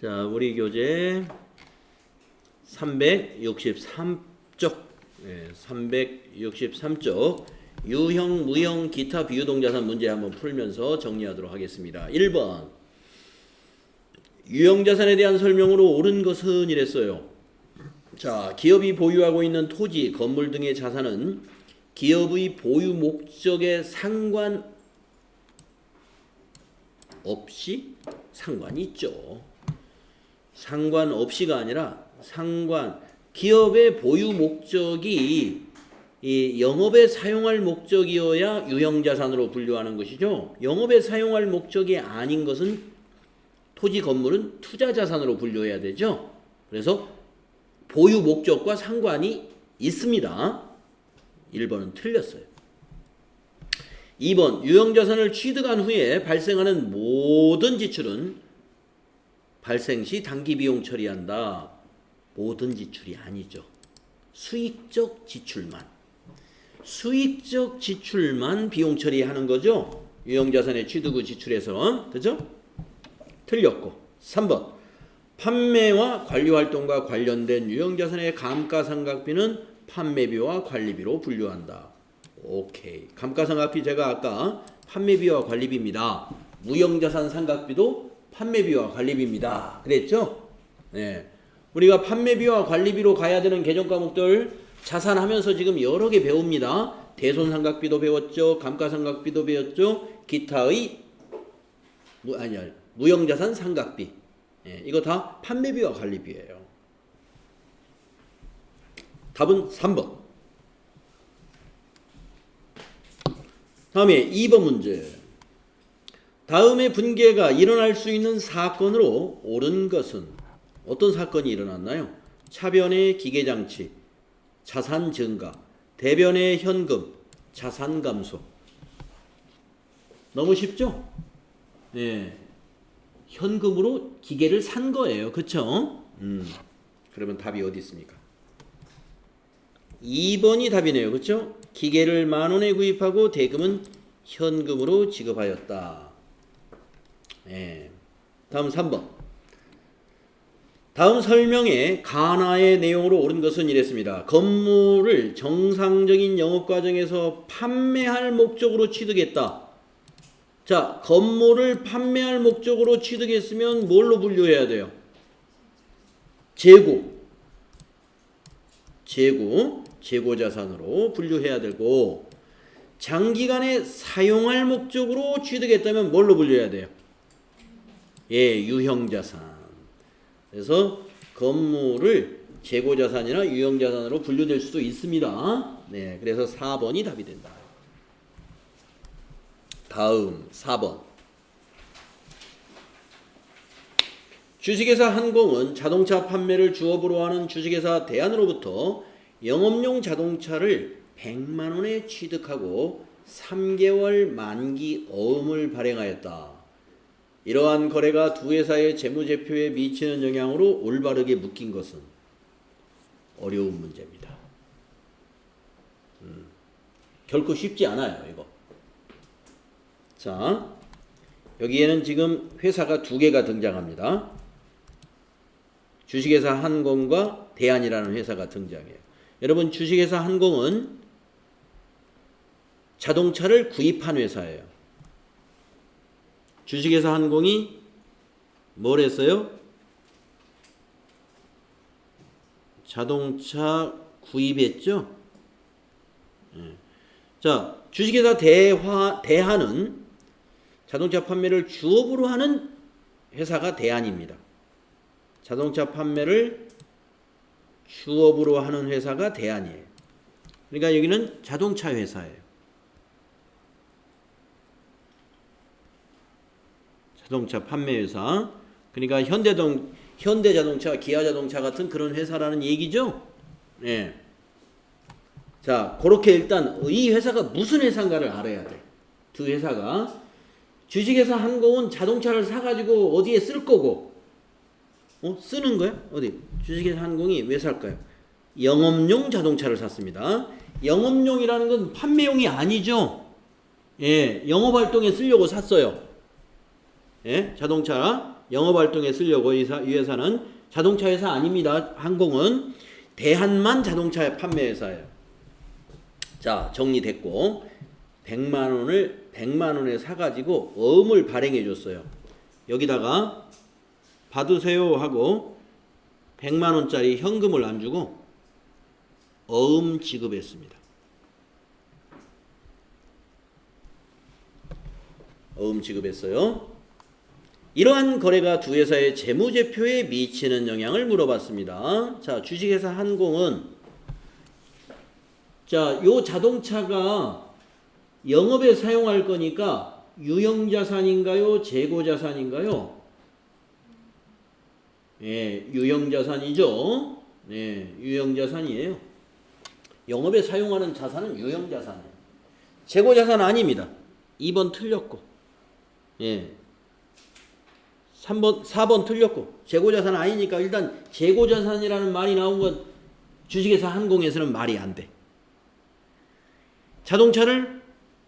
자, 우리 교재 363쪽, 363쪽 유형, 무형, 기타 비유동자산 문제 한번 풀면서 정리하도록 하겠습니다. 1번 유형자산에 대한 설명으로 옳은 것은 이랬어요. 자, 기업이 보유하고 있는 토지, 건물 등의 자산은 기업의 보유 목적에 상관없이 상관이 있죠. 상관없이가 아니라 기업의 보유 목적이 이 영업에 사용할 목적이어야 유형자산으로 분류하는 것이죠. 영업에 사용할 목적이 아닌 것은 토지 건물은 투자자산으로 분류해야 되죠. 그래서 보유 목적과 상관이 있습니다. 1번은 틀렸어요. 2번 유형자산을 취득한 후에 발생하는 모든 지출은 발생 시 당기 비용 처리한다. 모든 지출이 아니죠. 수익적 지출만 비용 처리하는 거죠. 유형자산의 취득 후 지출에서. 그죠? 틀렸고. 3번 판매와 관리활동과 관련된 유형자산의 감가상각비는 판매비와 관리비로 분류한다. 오케이. 감가상각비 제가 아까 판매비와 관리비입니다. 무형자산 상각비도 판매비와 관리비입니다. 그랬죠? 네. 우리가 판매비와 관리비로 가야 되는 개정 과목들 자산하면서 지금 여러 개 배웁니다. 대손상각비도 배웠죠. 감가상각비도 배웠죠. 기타의 무형자산 상각비. 네. 이거 다 판매비와 관리비예요. 답은 3번. 다음에 2번 문제. 다음의 분계가 일어날 수 있는 사건으로 옳은 것은 어떤 사건이 일어났나요? 차변의 기계장치, 자산 증가, 대변의 현금, 자산 감소. 너무 쉽죠? 네. 현금으로 기계를 산 거예요. 그쵸? 그러면 답이 어디 있습니까? 2번이 답이네요. 그쵸? 기계를 10,000원에 구입하고 대금은 현금으로 지급하였다. 네. 다음 3번. 다음 설명에 가나의 내용으로 옳은 것은 이랬습니다. 건물을 정상적인 영업 과정에서 판매할 목적으로 취득했다. 자, 건물을 판매할 목적으로 취득했으면 뭘로 분류해야 돼요? 재고자산으로 분류해야 되고, 장기간에 사용할 목적으로 취득했다면 뭘로 분류해야 돼요? 유형자산. 그래서 건물을 재고자산이나 유형자산으로 분류될 수도 있습니다. 네, 그래서 4번이 답이 된다. 다음 4번. 주식회사 한공은 자동차 판매를 주업으로 하는 주식회사 대한으로부터 영업용 자동차를 100만 원에 취득하고 3개월 만기 어음을 발행하였다. 이러한 거래가 두 회사의 재무제표에 미치는 영향으로 올바르게 묶인 것은 어려운 문제입니다. 결코 쉽지 않아요, 이거. 자, 여기에는 지금 회사가 두 개가 등장합니다. 주식회사 한공과 대한이라는 회사가 등장해요. 여러분, 주식회사 한공은 자동차를 구입한 회사예요. 주식회사 한공이 뭘 했어요? 자동차 구입했죠? 자, 주식회사 대한은 자동차 판매를 주업으로 하는 회사가 대한입니다. 자동차 판매를 주업으로 하는 회사가 대한이에요. 그러니까 여기는 자동차 회사예요. 자동차 판매 회사. 그러니까 현대자동차, 기아자동차 같은 그런 회사라는 얘기죠. 네. 자, 그렇게 일단 이 회사가 무슨 회사인가를 알아야 돼. 두 회사가. 주식회사 한공은 자동차를 사가지고 어디에 쓸 거고, 쓰는 거야? 어디? 주식회사 한공이 왜 살까요? 영업용 자동차를 샀습니다. 영업용이라는 건 판매용이 아니죠. 예, 영업활동에 쓰려고 샀어요. 예, 자동차. 영업활동에 쓰려고 이 회사는 자동차 회사 아닙니다. 항공은 대한만 자동차 판매 회사예요. 자, 정리됐고 100만 원에 사가지고 어음을 발행해 줬어요. 여기다가 받으세요 하고 100만 원짜리 현금을 안 주고 어음 지급했습니다. 어음 지급했어요. 이러한 거래가 두 회사의 재무제표에 미치는 영향을 물어봤습니다. 자, 주식회사 한공은 자, 요 자동차가 영업에 사용할 거니까 유형자산인가요? 재고자산인가요? 예, 유형자산이죠. 예, 유형자산이에요. 영업에 사용하는 자산은 유형자산이에요. 재고자산 아닙니다. 2번 틀렸고, 예, 4번 틀렸고, 재고자산 아니니까 일단 재고자산이라는 말이 나온 건 주식회사 한공에서는 말이 안 돼. 자동차를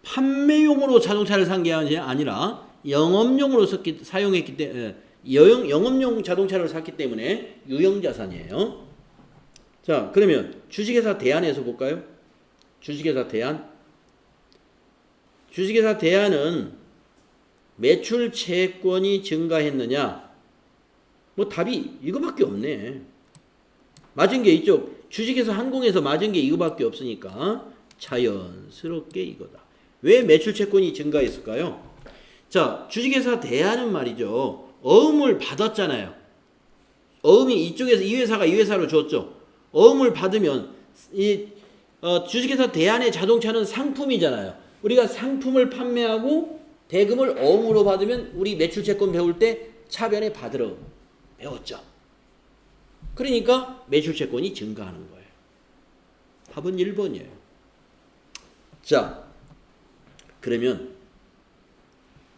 판매용으로 자동차를 산 게 아니라 영업용으로 사용했기 때문에 영업용 자동차를 샀기 때문에 유형자산이에요. 자, 그러면 주식회사 대안에서 볼까요? 주식회사 대안. 주식회사 대안은 매출 채권이 증가했느냐? 뭐 답이 이거밖에 없네. 맞은 게 이쪽 주식회사 한공에서 맞은 게 이거밖에 없으니까 자연스럽게 이거다. 왜 매출 채권이 증가했을까요? 자, 주식회사 대안은 말이죠. 어음을 받았잖아요. 어음이 이쪽에서 이 회사가 이 회사로 줬죠. 어음을 받으면 이 주식회사 대안의 자동차는 상품이잖아요. 우리가 상품을 판매하고 대금을 어음으로 받으면 우리 매출채권 배울 때 차변에 받으러 배웠죠. 그러니까 매출채권이 증가하는 거예요. 답은 1번이에요. 자, 그러면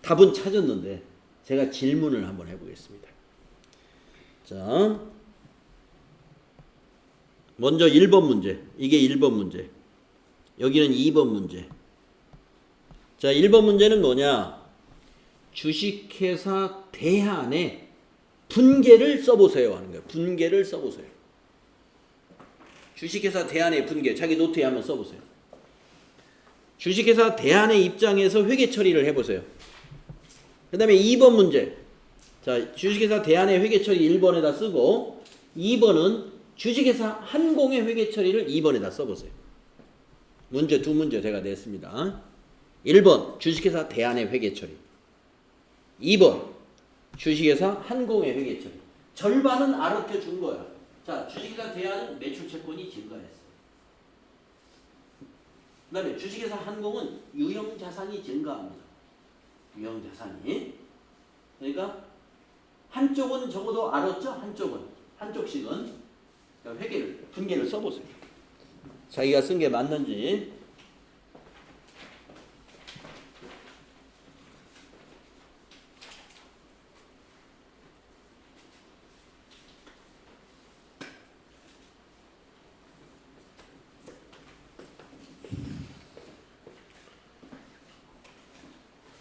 답은 찾았는데 제가 질문을 한번 해보겠습니다. 자, 먼저 1번 문제. 이게 1번 문제. 여기는 2번 문제. 자, 1번 문제는 뭐냐? 주식회사 대안에 분계를 써보세요 하는 거예요. 분계를 써보세요. 주식회사 대안의 분계. 자기 노트에 한번 써보세요. 주식회사 대안의 입장에서 회계 처리를 해보세요. 그 다음에 2번 문제. 자, 주식회사 대안의 회계 처리 1번에다 쓰고 2번은 주식회사 한공의 회계 처리를 2번에다 써보세요. 문제 두 문제 제가 냈습니다. 1번 주식회사 대안의 회계 처리. 2번 주식회사 한공의 회계 처리. 절반은 알아켜 준 거야. 자, 주식회사 대안은 매출 채권이 증가했어. 그 다음에 주식회사 한공은 유형자산이 증가합니다. 유형자산이. 그러니까 한쪽은 적어도 알았죠? 한쪽씩은. 그러니까 회계를, 분계를 써보세요. 자기가 쓴 게 맞는지.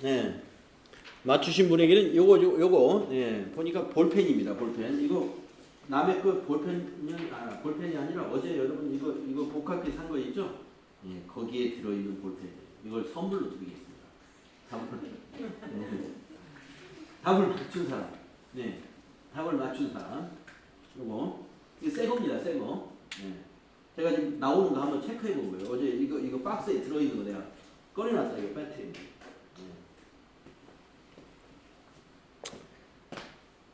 네. 맞추신 분에게는 요거 예, 보니까 볼펜입니다. 볼펜. 이거 남의 거 볼펜이 아니라 어제 여러분 이거 복학기 산 거 있죠? 예, 거기에 들어 있는 볼펜. 이걸 선물로 드리겠습니다. 답을 맞춘 사람. 네. 답을 맞춘 사람. 요거 이게 새 겁니다. 새 거. 예. 제가 지금 나오는 거 한번 체크해 본 거예요. 어제 이거 박스에 들어 있는 거 내가 꺼내놨다. 이거 배터리.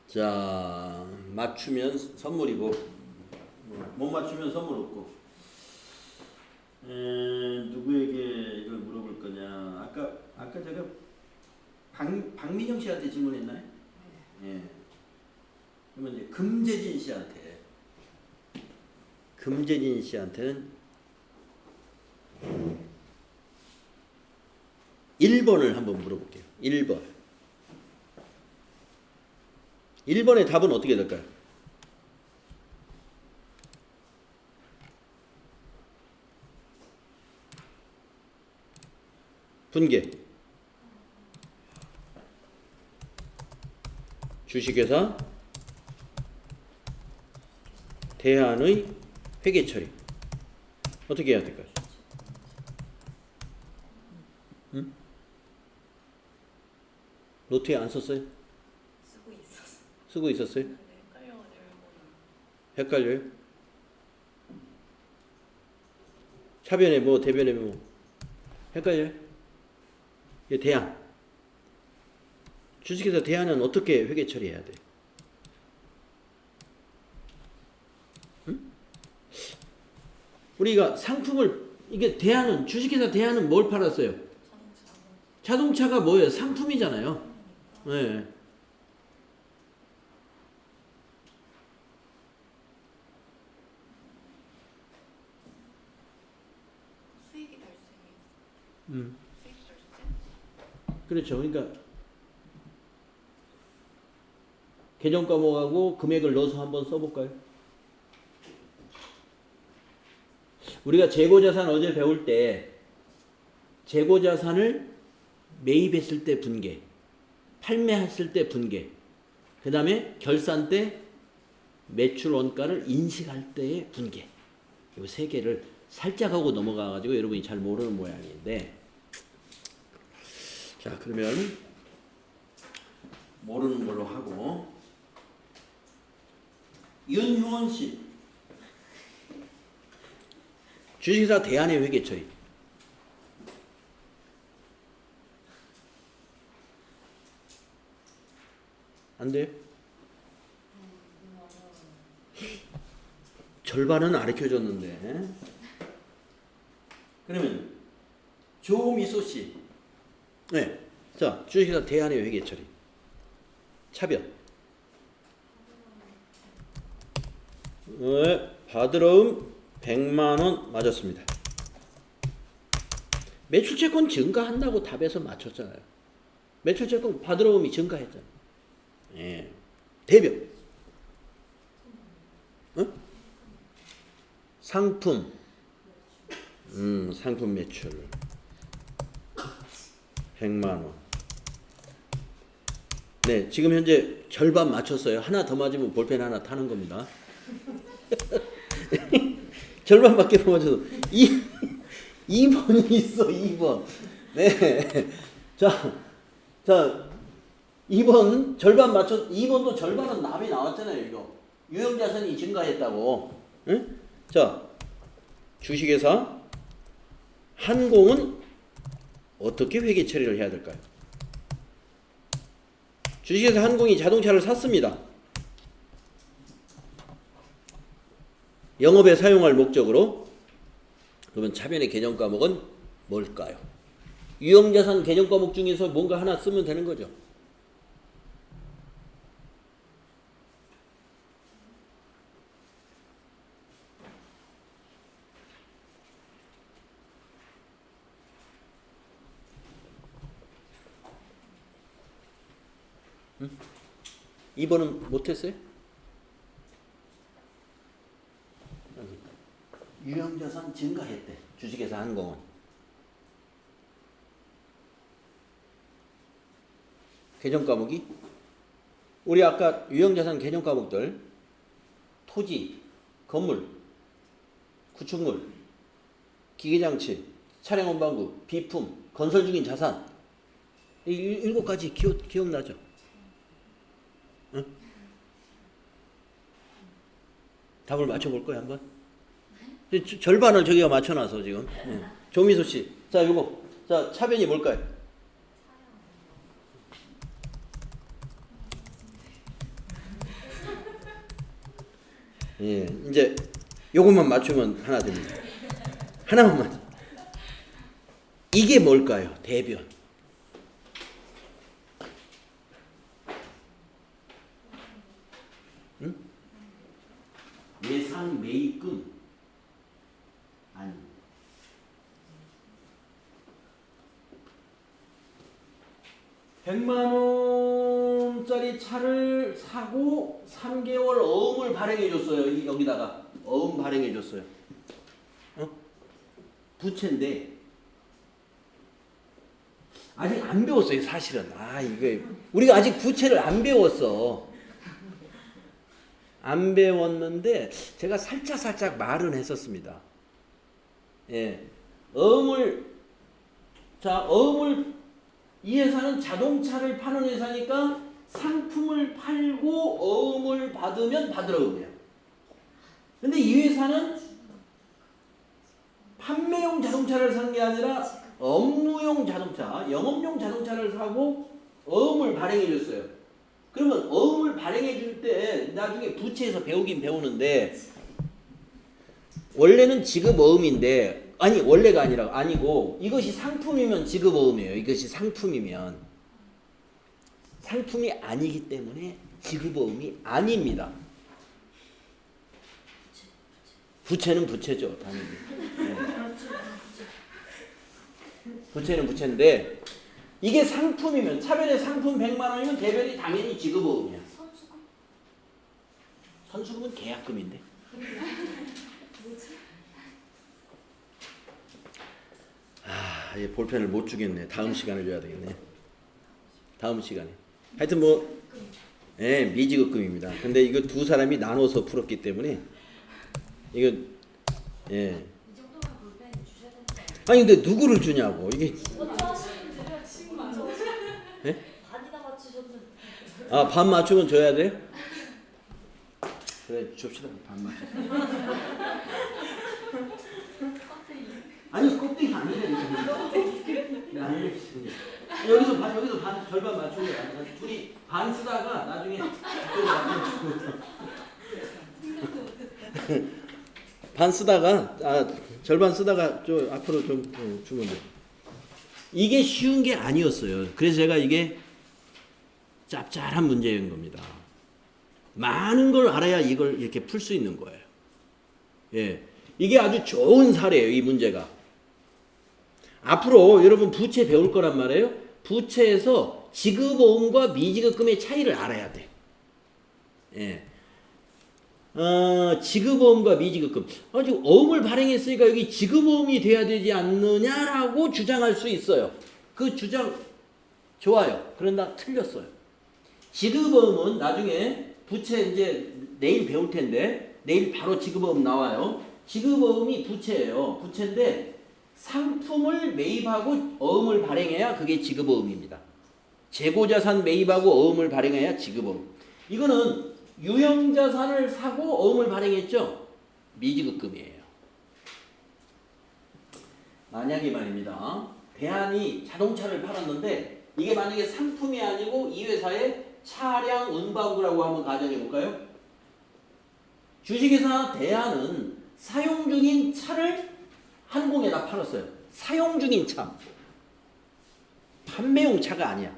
자, 맞추면 선물이고 못 맞추면 선물 없고. 누구에게 이걸 물어볼 거냐? 아까 제가 박민영 씨한테 질문했나요? 예. 그러면 이제 금재진 씨한테는 1번을 한번 물어볼게요. 1번의 답은 어떻게 될까요? 분계. 주식회사 대한의 회계 처리 어떻게 해야 될까요? 응? 노트에 안 썼어요? 쓰고 있었어요? 헷갈려요? 차변에 뭐 대변에 뭐 헷갈려요? 이게 대안 주식회사 대안은 어떻게 회계 처리해야 돼? 응? 우리가 상품을 이게 대안은 주식회사 대안은 뭘 팔았어요? 자동차가 뭐예요? 상품이잖아요. 네. 수익이 발생해요. 수익 발생? 그렇죠. 그러니까 계정 과목하고 금액을 넣어서 한번 써볼까요? 우리가 재고자산 어제 배울 때 재고자산을 매입했을 때 분계, 판매했을 때 분계, 그 다음에 결산 때 매출 원가를 인식할 때의 분계, 이 세 개를 살짝 하고 넘어가가지고 여러분이 잘 모르는 모양인데, 자 그러면 모르는 걸로 하고, 윤효원 씨 주식회사 대안의 회계 처리 안 돼요? 절반은 가르쳐줬는데. 그러면 조미소 씨, 네, 자 주식회사 대안의 회계 처리 차변. 네, 받으러움 100만 원 맞았습니다. 매출채권 증가한다고 답에서 맞췄잖아요. 매출채권 받으러움이 증가했잖아요. 예. 대변. 응? 상품. 상품 매출 100만 원. 네, 지금 현재 절반 맞췄어요. 하나 더 맞으면 볼펜 하나 타는 겁니다. 절반밖에 못 맞춰서 2번이 있어. 2번. 네. 자 2번 절반 맞춰. 2번도 절반은 답이 나왔잖아요. 이거 유형자산이 증가했다고. 응? 자 주식회사 한공은 어떻게 회계 처리를 해야 될까요? 주식회사 한공이 자동차를 샀습니다. 영업에 사용할 목적으로. 그러면 차변의 개정 과목은 뭘까요? 유형자산 개정 과목 중에서 뭔가 하나 쓰면 되는 거죠. 응? 2번은 못했어요? 유형자산 증가했대. 주식회사 한공은. 개정 과목이 우리 아까 유형자산 개정 과목들 토지, 건물, 구축물, 기계장치, 차량 운반구, 비품, 건설 중인 자산 이 7가지 기억나죠? 응? 답을 맞춰볼 거야 한번? 절반을 저기가 맞춰놔서 지금. 조미소 씨, 자 요거, 자 차변이 뭘까요? 예, 이제 요것만 맞추면 하나 됩니다. 하나만 맞. 이게 뭘까요? 대변. 응? 예상 매입금. 아니. (100만 원짜리) 차를 사고 3개월 어음을 발행해 줬어요. 여기다가 어음 발행해 줬어요. 부채인데 아직 안 배웠어요, 사실은. 이게 우리가 아직 부채를 안 배웠어. 안 배웠는데 제가 살짝 말은 했었습니다. 예. 이 회사는 자동차를 파는 회사니까 상품을 팔고 어음을 받으면 받으라고 그래요. 근데 이 회사는 판매용 자동차를 사는 게 아니라 업무용 자동차, 영업용 자동차를 사고 어음을 발행해 줬어요. 그러면 어음을 발행해 줄 때 나중에 부채에서 배우긴 배우는데 원래는 지급 어음인데 원래가 아니고 이것이 상품이면 지급 어음이에요. 이것이 상품이면 상품이 아니기 때문에 지급 어음이 아닙니다. 부채는 부채죠, 당연히. 네. 부채는 부채인데 이게 상품이면 차별의 상품 100만 원이면 대별이 당연히 지급어음이야. 선수금은 계약금인데. 얘 볼펜을 못 주겠네. 다음 시간에 줘야 되겠네. 다음 시간에. 하여튼 미지급금입니다. 근데 이거 두 사람이 나눠서 풀었기 때문에 이거 이 정도면 볼펜 주셔야 되는 거 아니에요? 아니 근데 누구를 주냐고 이게. 먼저 하시면 돼요. 지금 맞춰. 예? 반이나 맞추셨는데. 반 맞추면 줘야 돼? 그래 줍시다. 반 맞춰. 아니 껍데기 아니라니까. 여기서 반 절반 맞춘 거야. 둘이 반 쓰다가 나중에 반 쓰다가 절반 쓰다가 좀 앞으로 좀 주면 돼. 이게 쉬운 게 아니었어요. 그래서 제가 이게 짭짤한 문제인 겁니다. 많은 걸 알아야 이걸 이렇게 풀 수 있는 거예요. 예, 이게 아주 좋은 사례예요. 이 문제가. 앞으로 여러분 부채 배울 거란 말이에요. 부채에서 지급어음과 미지급금의 차이를 알아야 돼. 예. 지급어음과 미지급금. 지금 어음을 발행했으니까 여기 지급어음이 돼야 되지 않느냐라고 주장할 수 있어요. 그 주장 좋아요. 그러나 틀렸어요. 지급어음은 나중에 부채 이제 내일 배울 텐데 내일 바로 지급어음 나와요. 지급어음이 부채예요. 부채인데 상품을 매입하고 어음을 발행해야 그게 지급어음입니다. 재고자산 매입하고 어음을 발행해야 지급어음. 이거는 유형자산을 사고 어음을 발행했죠? 미지급금이에요. 만약에 말입니다. 대한이 자동차를 팔았는데 이게 만약에 상품이 아니고 이 회사의 차량 운반구라고 한번 가정해 볼까요? 주식회사 대한은 사용 중인 차를 한공에다 팔았어요. 사용 중인 차. 판매용 차가 아니야.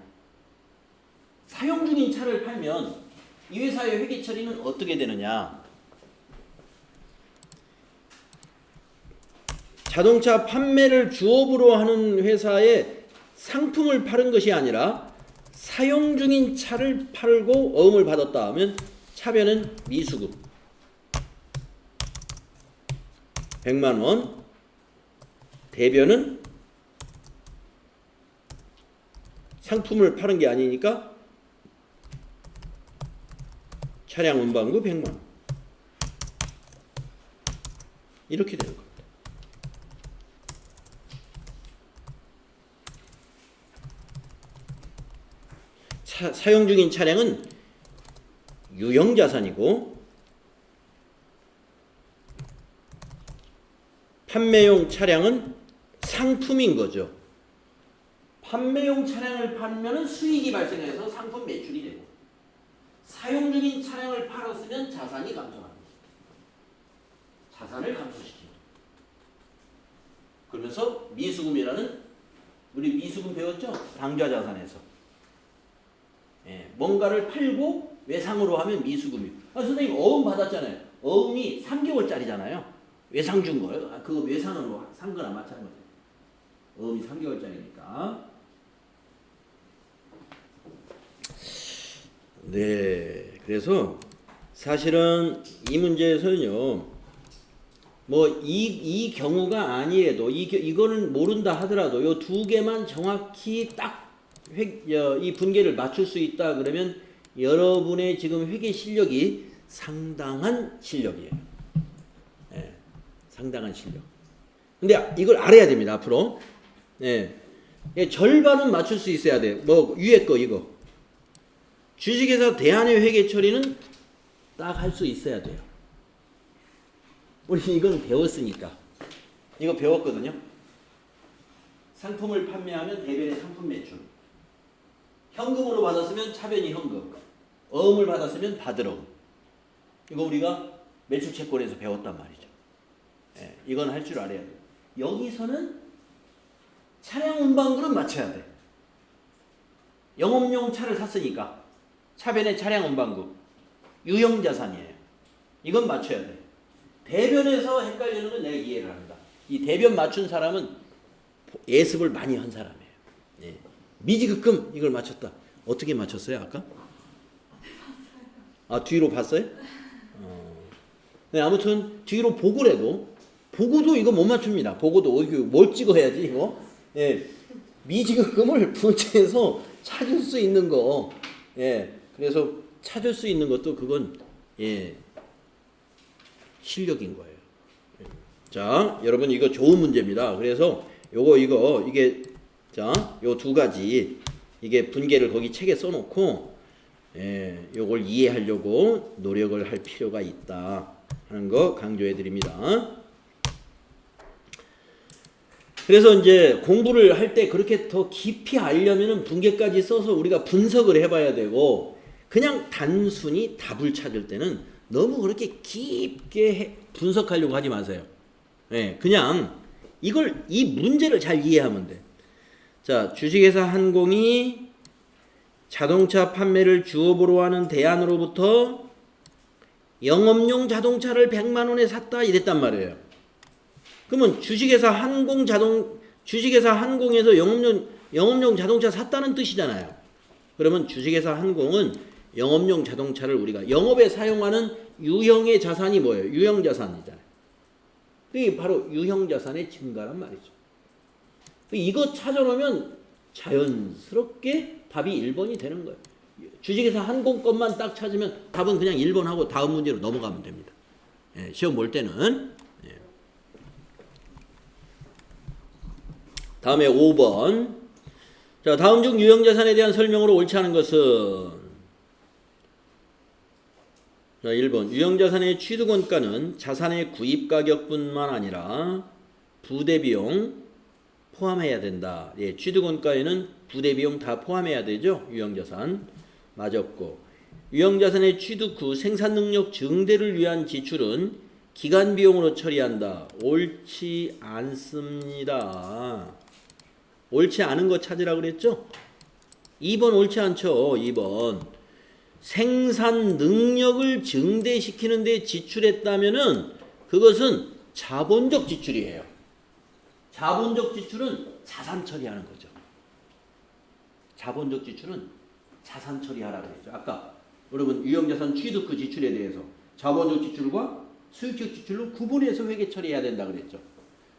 사용 중인 차를 팔면 이 회사의 회계 처리는 어떻게 되느냐? 자동차 판매를 주업으로 하는 회사에 상품을 파는 것이 아니라 사용 중인 차를 팔고 어음을 받았다 하면 차변은 미수급 100만 원, 대변은 상품을 파는 게 아니니까 차량 운반구 100만 원. 이렇게 되는 겁니다. 사용 중인 차량은 유형자산이고 판매용 차량은 상품인 거죠. 판매용 차량을 팔면 수익이 발생해서 상품 매출이 되고 사용 중인 차량을 팔았으면 자산이 감소합니다. 자산을 감소시킵니다. 그러면서 미수금이라는 우리 미수금 배웠죠? 당좌자산에서 뭔가를 팔고 외상으로 하면 미수금이에요. 선생님 어음 받았잖아요. 어음이 3개월짜리잖아요. 외상 준 거예요. 그거 외상으로 산 거나 마찬가지예요. 어음이 3개월짜리니까. 네, 그래서 사실은 이 문제에서는요. 뭐 이 경우가 아니래도 이거는 모른다 하더라도 요 두 개만 정확히 딱 이 분계를 맞출 수 있다 그러면 여러분의 지금 회계 실력이 상당한 실력이에요. 예, 상당한 실력. 근데 이걸 알아야 됩니다. 앞으로. 예, 절반은 맞출 수 있어야 돼. 뭐 위에 거 이거. 주식회사 대안의 회계 처리는 딱 할 수 있어야 돼요. 우리 이건 배웠으니까. 이거 배웠거든요. 상품을 판매하면 대변의 상품 매출. 현금으로 받았으면 차변이 현금. 어음을 받았으면 받으럼. 이거 우리가 매출 채권에서 배웠단 말이죠. 예, 이건 할 줄 알아야 돼요. 여기서는 차량 운반금은 맞춰야 돼. 영업용 차를 샀으니까 차변의 차량 운반금 유형자산이에요. 이건 맞춰야 돼. 대변에서 헷갈리는 건 내가 이해를 합니다. 이 대변 맞춘 사람은 예습을 많이 한 사람이에요. 예. 미지급금 이걸 맞췄다. 어떻게 맞췄어요 아까? 아 뒤로 봤어요? 네, 아무튼 뒤로 보고라도 보고도 이거 못 맞춥니다. 보고도 이거 뭘 찍어야지 이거? 예. 미지급금을 분체해서 찾을 수 있는 거. 예. 그래서 찾을 수 있는 것도 그건 예. 실력인 거예요. 자, 여러분 이거 좋은 문제입니다. 그래서 이게 자, 요 두 가지 이게 분계를 거기 책에 써놓고 요걸 이해하려고 노력을 할 필요가 있다 하는 거 강조해 드립니다. 그래서 이제 공부를 할 때 그렇게 더 깊이 알려면은 분계까지 써서 우리가 분석을 해봐야 되고 그냥 단순히 답을 찾을 때는 너무 그렇게 깊게 분석하려고 하지 마세요. 예, 그냥 이 문제를 잘 이해하면 돼. 자, 주식회사 한공이 자동차 판매를 주업으로 하는 대안으로부터 영업용 자동차를 100만 원에 샀다 이랬단 말이에요. 그러면 주식회사 한공에서 영업용 자동차 샀다는 뜻이잖아요. 그러면 주식회사 한공은 영업용 자동차를 우리가 영업에 사용하는 유형의 자산이 뭐예요? 유형 자산이잖아요. 그게 바로 유형 자산의 증가란 말이죠. 이거 찾아놓으면 자연스럽게 답이 1번이 되는 거예요. 주식회사 한공 것만 딱 찾으면 답은 그냥 1번 하고 다음 문제로 넘어가면 됩니다. 예, 시험 볼 때는. 예. 다음에 5번. 자, 다음 중 유형 자산에 대한 설명으로 옳지 않은 것은 자, 1번. 유형자산의 취득원가는 자산의 구입가격뿐만 아니라 부대비용 포함해야 된다. 예, 취득원가에는 부대비용 다 포함해야 되죠. 유형자산. 맞았고. 유형자산의 취득 후 생산능력 증대를 위한 지출은 기간비용으로 처리한다. 옳지 않습니다. 옳지 않은 거 찾으라 그랬죠? 2번 옳지 않죠. 2번. 생산 능력을 증대시키는 데 지출했다면은 그것은 자본적 지출이에요. 자본적 지출은 자산 처리하는 거죠. 자본적 지출은 자산 처리하라고 했죠. 아까 여러분 유형자산 취득 그 지출에 대해서 자본적 지출과 수익적 지출로 구분해서 회계 처리해야 된다 그랬죠.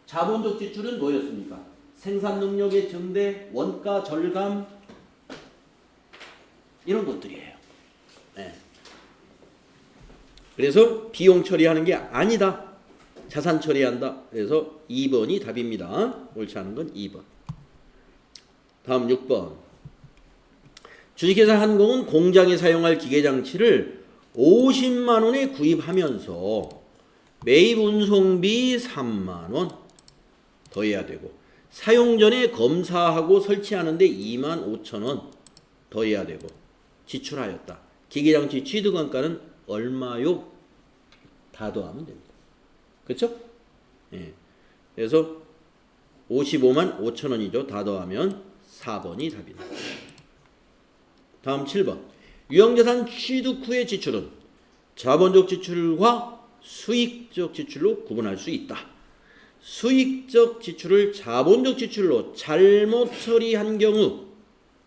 자본적 지출은 뭐였습니까? 생산 능력의 증대, 원가 절감 이런 것들이에요. 네. 그래서 비용 처리하는 게 아니다. 자산 처리한다. 그래서 2번이 답입니다. 옳지 않은 건 2번. 다음 6번. 주식회사 한공은 공장에 사용할 기계장치를 50만 원에 구입하면서 매입 운송비 3만 원 더해야 되고 사용 전에 검사하고 설치하는데 2만 5천 원 더해야 되고 지출하였다. 기계장치 취득원가는 얼마요? 다 더하면 됩니다. 그렇죠? 예. 그래서 55만 5천 원이죠. 다 더하면 4번이 답이다. 다음 7번. 유형자산 취득 후의 지출은 자본적 지출과 수익적 지출로 구분할 수 있다. 수익적 지출을 자본적 지출로 잘못 처리한 경우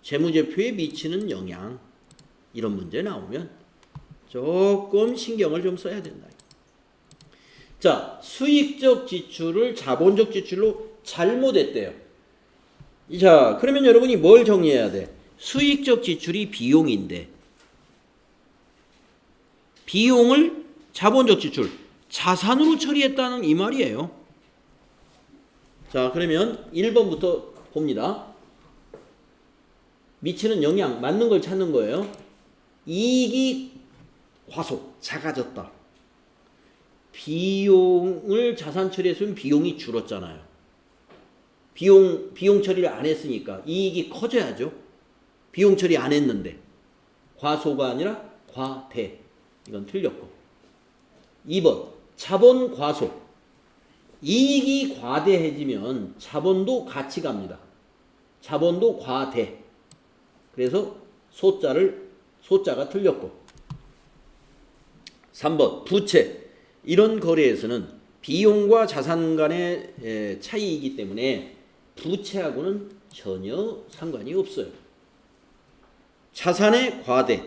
재무제표에 미치는 영향, 이런 문제 나오면 조금 신경을 좀 써야 된다. 자, 수익적 지출을 자본적 지출로 잘못했대요. 자, 그러면 여러분이 뭘 정리해야 돼? 수익적 지출이 비용인데 비용을 자본적 지출, 자산으로 처리했다는 이 말이에요. 자, 그러면 1번부터 봅니다. 미치는 영향, 맞는 걸 찾는 거예요. 이익이 과속, 작아졌다. 비용을 자산 처리했으면 비용이 줄었잖아요. 비용 처리를 안 했으니까 이익이 커져야죠. 비용 처리 안 했는데. 과소가 아니라 과대. 이건 틀렸고. 2번, 자본 과소. 이익이 과대해지면 자본도 같이 갑니다. 자본도 과대. 그래서 소자가 틀렸고. 3번, 부채. 이런 거래에서는 비용과 자산 간의 차이이기 때문에 부채하고는 전혀 상관이 없어요. 자산의 과대.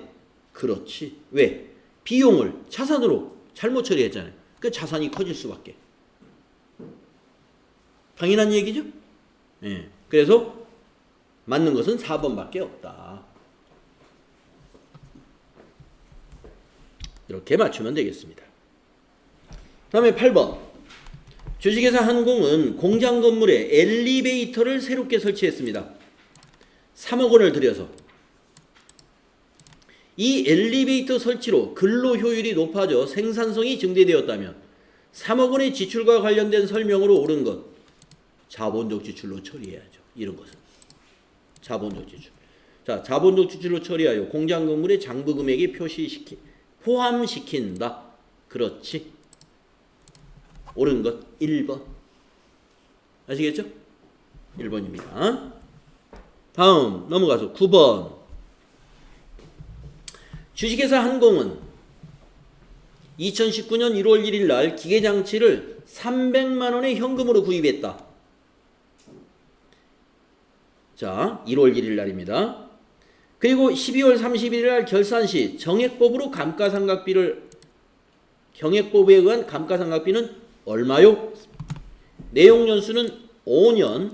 그렇지. 왜? 비용을 자산으로 잘못 처리했잖아요. 그 자산이 커질 수밖에. 당연한 얘기죠? 예. 그래서 맞는 것은 4번밖에 없다. 이렇게 맞추면 되겠습니다. 다음에 8번. 주식회사 한공은 공장 건물에 엘리베이터를 새롭게 설치했습니다. 3억 원을 들여서. 이 엘리베이터 설치로 근로 효율이 높아져 생산성이 증대되었다면 3억 원의 지출과 관련된 설명으로 옳은 것. 자본적 지출로 처리해야죠. 이런 것은. 자본적 지출. 자, 자본적 지출로 처리하여 공장 건물의 장부 금액에 포함시킨다. 그렇지. 옳은 것 1번. 아시겠죠? 1번입니다. 다음 넘어가서 9번. 주식회사 한공은 2019년 1월 1일 날 기계장치를 300만 원의 현금으로 구입했다. 자, 1월 1일 날입니다. 그리고 12월 31일 날 결산 시 정액법으로 경액법에 의한 감가상각비는 얼마요? 내용 연수는 5년,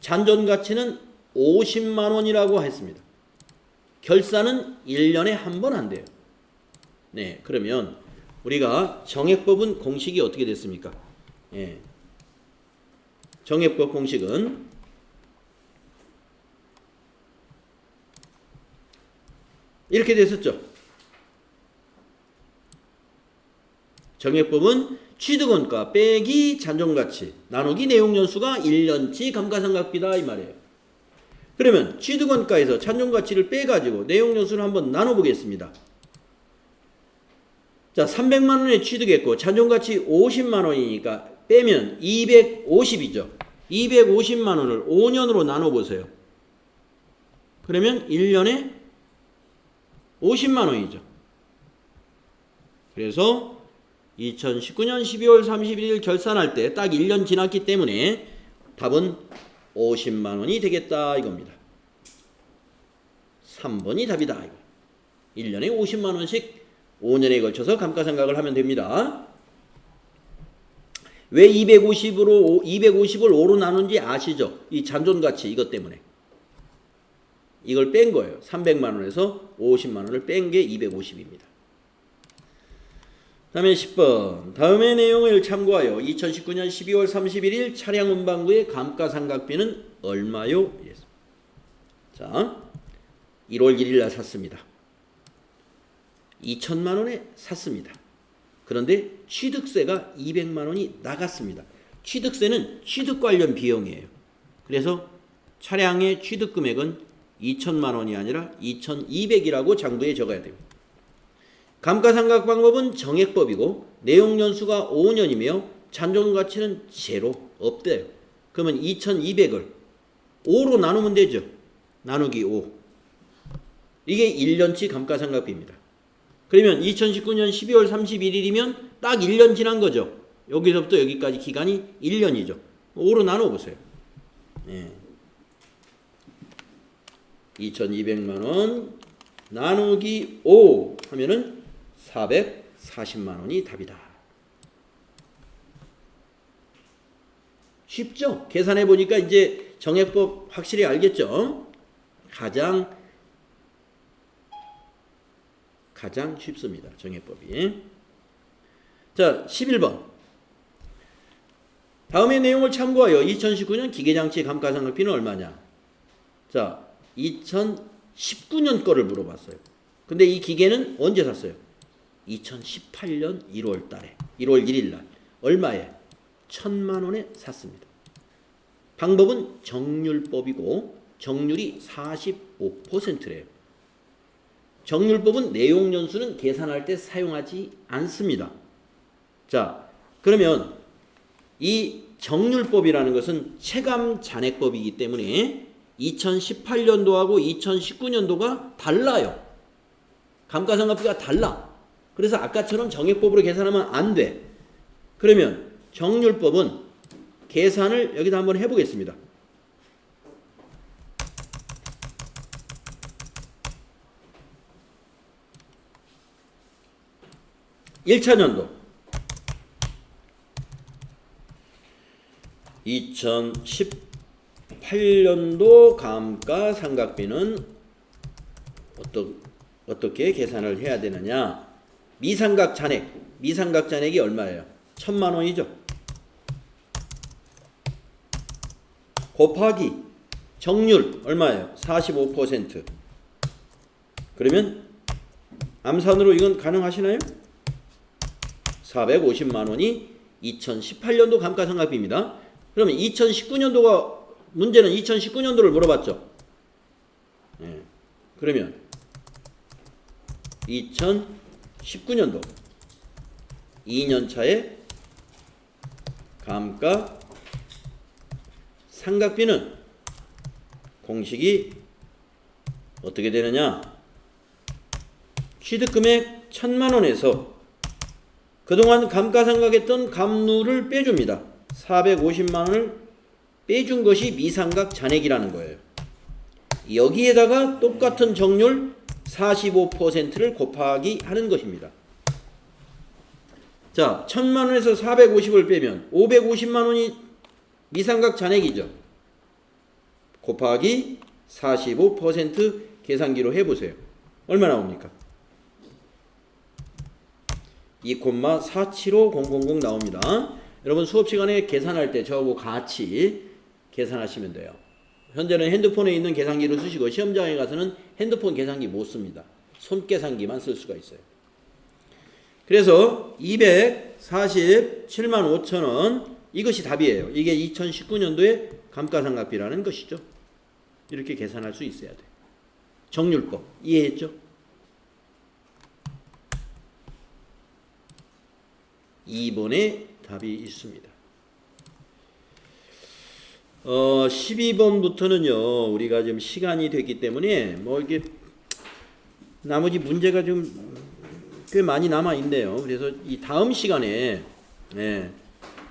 잔존 가치는 50만 원이라고 했습니다. 결산은 1년에 한 번 한대요. 네, 그러면 우리가 정액법은 공식이 어떻게 됐습니까? 예. 정액법 공식은 이렇게 됐었죠. 정액법은 취득원가 빼기 잔존가치 나누기 내용연수가 1년치 감가상각비다 이 말이에요. 그러면 취득원가에서 잔존가치를 빼가지고 내용연수를 한번 나눠보겠습니다. 자, 300만 원에 취득했고 잔존가치 50만 원이니까 빼면 250이죠. 250만 원을 5년으로 나눠보세요. 그러면 1년에 50만 원이죠. 그래서 2019년 12월 31일 결산할 때 딱 1년 지났기 때문에 답은 50만 원이 되겠다 이겁니다. 3번이 답이다. 1년에 50만 원씩 5년에 걸쳐서 감가상각을 하면 됩니다. 왜 250을 5로 나눈지 아시죠? 이 잔존가치 이것 때문에. 이걸 뺀 거예요. 300만 원에서 50만 원을 뺀 게 250입니다. 다음에 10번. 다음의 내용을 참고하여 2019년 12월 31일 차량 운반부의 감가상각비는 얼마요? 자, 1월 1일 날 샀습니다. 2천만 원에 샀습니다. 그런데 취득세가 200만 원이 나갔습니다. 취득세는 취득 관련 비용이에요. 그래서 차량의 취득 금액은 2천만 원이 아니라 2,200이라고 장부에 적어야 됩니다. 감가상각 방법은 정액법이고 내용 연수가 5년이며 잔존가치는 제로 없대요. 그러면 2,200을 5로 나누면 되죠. 나누기 5. 이게 1년치 감가상각비입니다. 그러면 2019년 12월 31일이면 딱 1년 지난 거죠. 여기서부터 여기까지 기간이 1년이죠. 5로 나눠보세요. 예. 2,200만 원 나누기 5 하면은 440만 원이 답이다. 쉽죠? 계산해 보니까 이제 정액법 확실히 알겠죠? 가장 쉽습니다. 정액법이. 자, 11번. 다음의 내용을 참고하여 2019년 기계장치 감가상각비는 얼마냐? 자, 2019년 거를 물어봤어요. 근데 이 기계는 언제 샀어요? 2018년 1월 달에, 1월 1일 날. 얼마에? 1,000만 원에 샀습니다. 방법은 정률법이고 정률이 45%래요. 정률법은 내용 연수는 계산할 때 사용하지 않습니다. 자, 그러면 이 정률법이라는 것은 체감 잔액법이기 때문에 2018년도하고 2019년도가 달라요. 감가상각비가 달라. 그래서 아까처럼 정액법으로 계산하면 안 돼. 그러면 정률법은 계산을 여기다 한번 해보겠습니다. 1차년도 2018년도 감가상각비는 어떻게 계산을 해야 되느냐? 미상각 잔액이 얼마예요? 1,000만 원이죠. 곱하기 정률 얼마예요? 45%. 그러면 암산으로 이건 가능하시나요? 450만 원이 2018년도 감가상각비입니다. 그러면 2019년도가 문제는 2019년도를 물어봤죠. 네. 그러면 2019년도 2년차의 감가상각비는 공식이 어떻게 되느냐? 취득금액 1,000만 원에서 그동안 감가상각했던 감루를 빼줍니다. 450만 원을 빼준 것이 미상각 잔액이라는 거예요. 여기에다가 똑같은 정률 45%를 곱하기 하는 것입니다. 자, 1,000만 원에서 450을 빼면 550만 원이 미상각 잔액이죠. 곱하기 45% 계산기로 해보세요. 얼마 나옵니까? 2,475,000 나옵니다. 여러분 수업 시간에 계산할 때 저하고 같이 계산하시면 돼요. 현재는 핸드폰에 있는 계산기를 쓰시고 시험장에 가서는 핸드폰 계산기 못 씁니다. 손계산기만 쓸 수가 있어요. 그래서 247만 5천 원 이것이 답이에요. 이게 2019년도의 감가상각비라는 것이죠. 이렇게 계산할 수 있어야 돼. 정률법 이해했죠? 2번에 답이 있습니다. 12번부터는요, 우리가 좀 시간이 됐기 때문에, 이게, 나머지 문제가 좀 꽤 많이 남아있네요. 그래서 이 다음 시간에,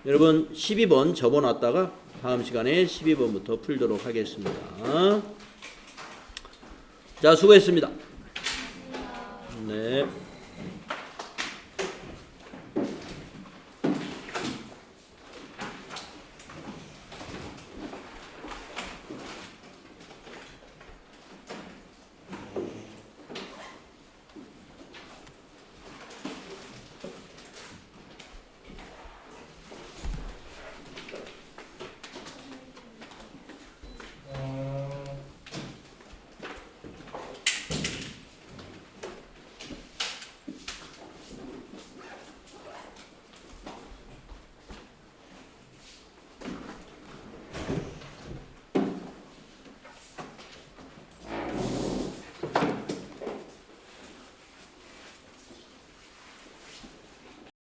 여러분 12번 접어놨다가 다음 시간에 12번부터 풀도록 하겠습니다. 자, 수고했습니다. 네.